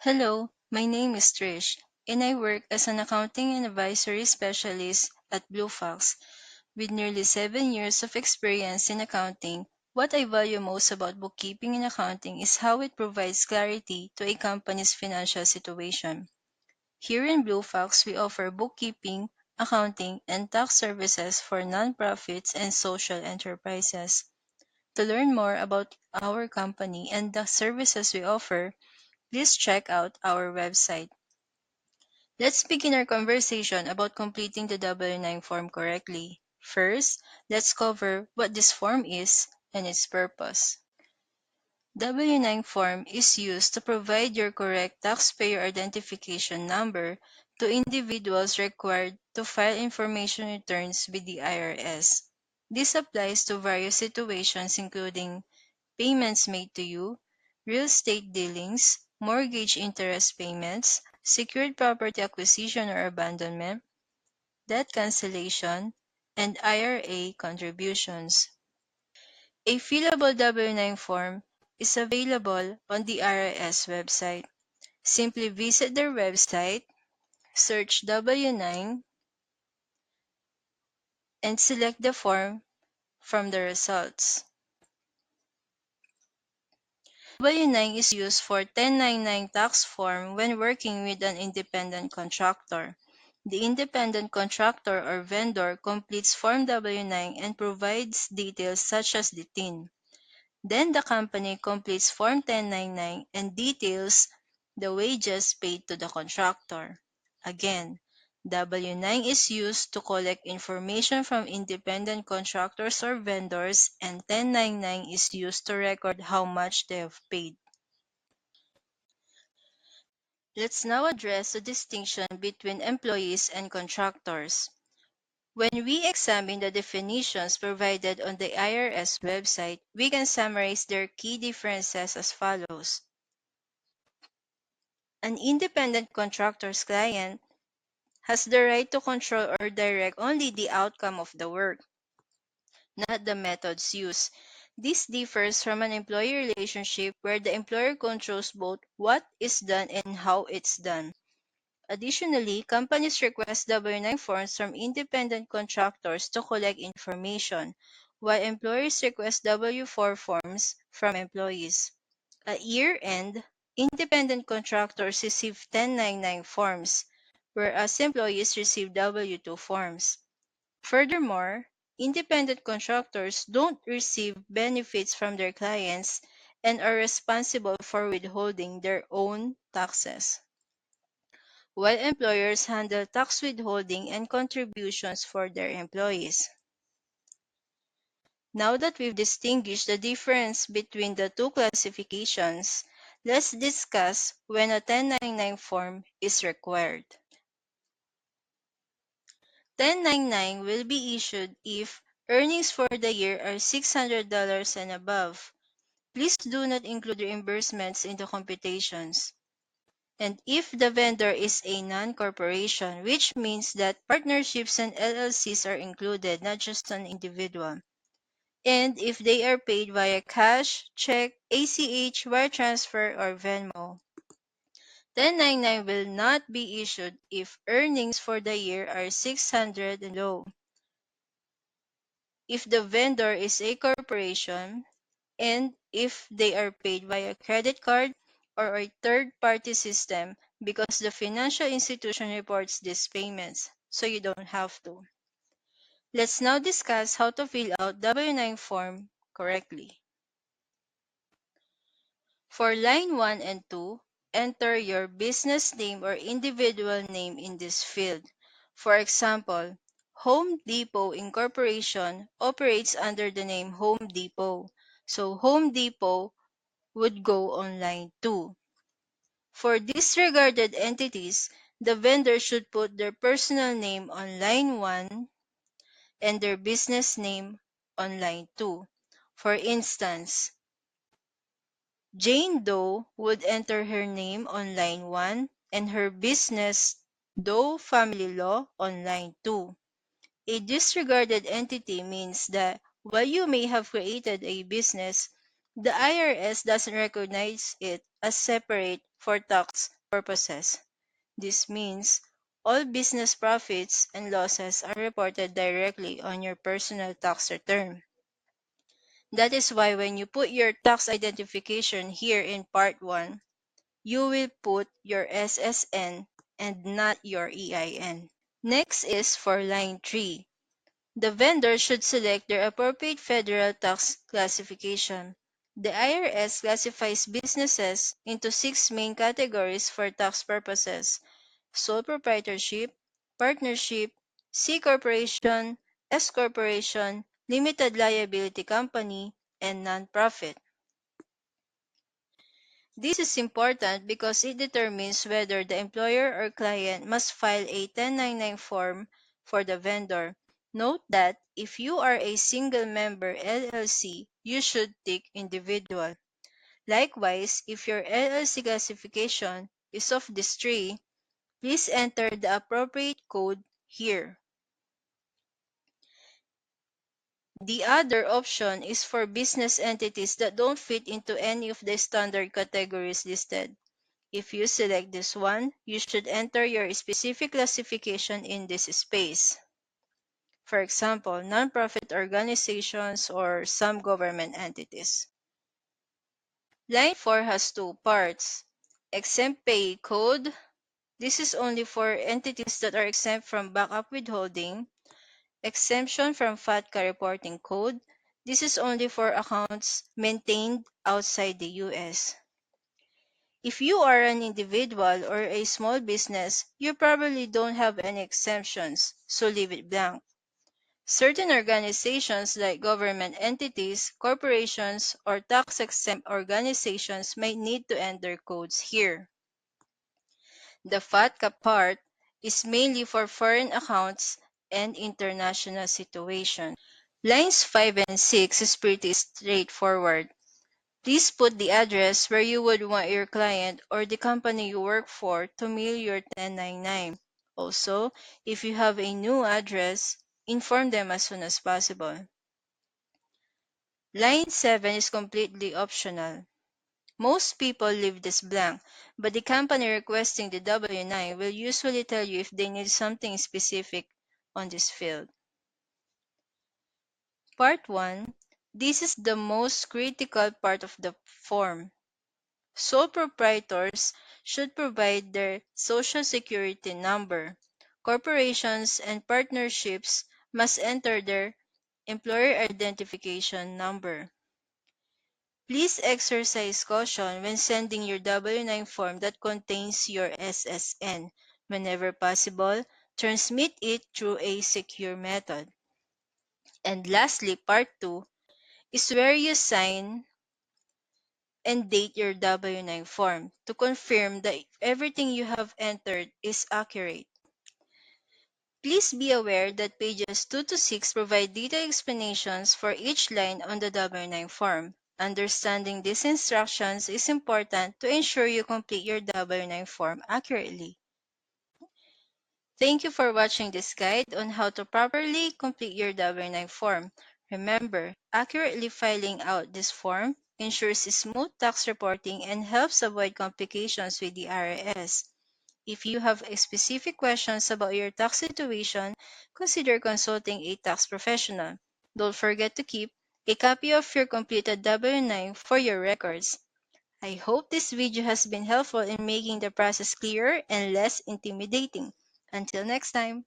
Hello, my name is Trish, and I work as an accounting and advisory specialist at Blue Fox. With nearly 7 years of experience in accounting, what I value most about bookkeeping and accounting is how it provides clarity to a company's financial situation. Here in Blue Fox, we offer bookkeeping, accounting, and tax services for nonprofits and social enterprises. To learn more about our company and the services we offer, please check out our website. Let's begin our conversation about completing the W-9 form correctly. First, let's cover what this form is and its purpose. W-9 form is used to provide your correct taxpayer identification number to individuals required to file information returns with the IRS. This applies to various situations including payments made to you, real estate dealings, mortgage interest payments, secured property acquisition or abandonment, debt cancellation, and IRA contributions. A fillable W-9 form is available on the IRS website. Simply visit their website, search W-9, and select the form from the results. W-9 is used for 1099 tax form when working with an independent contractor. The independent contractor or vendor completes Form W-9 and provides details such as the TIN. Then the company completes Form 1099 and details the wages paid to the contractor. Again, W-9 is used to collect information from independent contractors or vendors, and 1099 is used to record how much they have paid. Let's now address the distinction between employees and contractors. When we examine the definitions provided on the IRS website, we can summarize their key differences as follows. An independent contractor's client has the right to control or direct only the outcome of the work, not the methods used. This differs from an employee relationship where the employer controls both what is done and how it's done. Additionally, companies request W-9 forms from independent contractors to collect information, while employers request W-4 forms from employees. At year-end, independent contractors receive 1099 forms, whereas employees receive W-2 forms. Furthermore, independent contractors don't receive benefits from their clients and are responsible for withholding their own taxes, while employers handle tax withholding and contributions for their employees. Now that we've distinguished the difference between the two classifications, let's discuss when a 1099 form is required. 1099 will be issued if earnings for the year are $600 and above. Please do not include reimbursements in the computations. And if the vendor is a non-corporation, which means that partnerships and LLCs are included, not just an individual. And if they are paid via cash, check, ACH, wire transfer, or Venmo. 1099 will not be issued if earnings for the year are 600 and low. If the vendor is a corporation, and if they are paid via credit card or a third-party system because the financial institution reports these payments, so you don't have to. Let's now discuss how to fill out W-9 form correctly. For line 1 and 2, enter your business name or individual name in this field. For example, Home Depot Incorporation operates under the name Home Depot, so Home Depot would go on line 2. For disregarded entities, the vendor should put their personal name on line 1 and their business name on line 2. For instance, Jane Doe would enter her name on line 1 and her business Doe Family Law on line 2. A disregarded entity means that while you may have created a business, The IRS doesn't recognize it as separate for tax purposes. This means all business profits and losses are reported directly on your personal tax return. That is why when you put your tax identification here in Part 1, you will put your SSN and not your EIN. Next is for line 3. The vendor should select their appropriate federal tax classification. The IRS classifies businesses into 6 main categories for tax purposes: sole proprietorship, partnership, C corporation, S corporation, limited liability company, and nonprofit. This is important because it determines whether the employer or client must file a 1099 form for the vendor. Note that if you are a single member LLC, you should tick individual. Likewise, if your LLC classification is of these three, please enter the appropriate code here. The other option is for business entities that don't fit into any of the standard categories listed. If you select this one, you should enter your specific classification in this space. For example, nonprofit organizations or some government entities. Line 4 has two parts. Exempt pay code. This is only for entities that are exempt from backup withholding. Exemption from FATCA reporting code. This is only for accounts maintained outside the US. If you are an individual or a small business, you probably don't have any exemptions, so leave it blank. Certain organizations like government entities, corporations, or tax-exempt organizations might need to enter codes here. The FATCA part is mainly for foreign accounts and international situations. Lines 5 and 6 is pretty straightforward. Please put the address where you would want your client or the company you work for to mail your 1099. Also, if you have a new address, inform them as soon as possible. Line 7 is completely optional. Most people leave this blank, but the company requesting the W-9 will usually tell you if they need something specific on this field. Part 1. This is the most critical part of the form. Sole proprietors should provide their Social Security number. Corporations and partnerships must enter their employer identification number. Please exercise caution when sending your W-9 form that contains your SSN. Whenever possible, transmit it through a secure method. And lastly, part 2 is where you sign and date your W-9 form to confirm that everything you have entered is accurate. Please be aware that pages 2 to 6 provide detailed explanations for each line on the W-9 form. Understanding these instructions is important to ensure you complete your W-9 form accurately. Thank you for watching this guide on how to properly complete your W-9 form. Remember, accurately filing out this form ensures smooth tax reporting and helps avoid complications with the IRS. If you have specific questions about your tax situation, consider consulting a tax professional. Don't forget to keep a copy of your completed W-9 for your records. I hope this video has been helpful in making the process clearer and less intimidating. Until next time.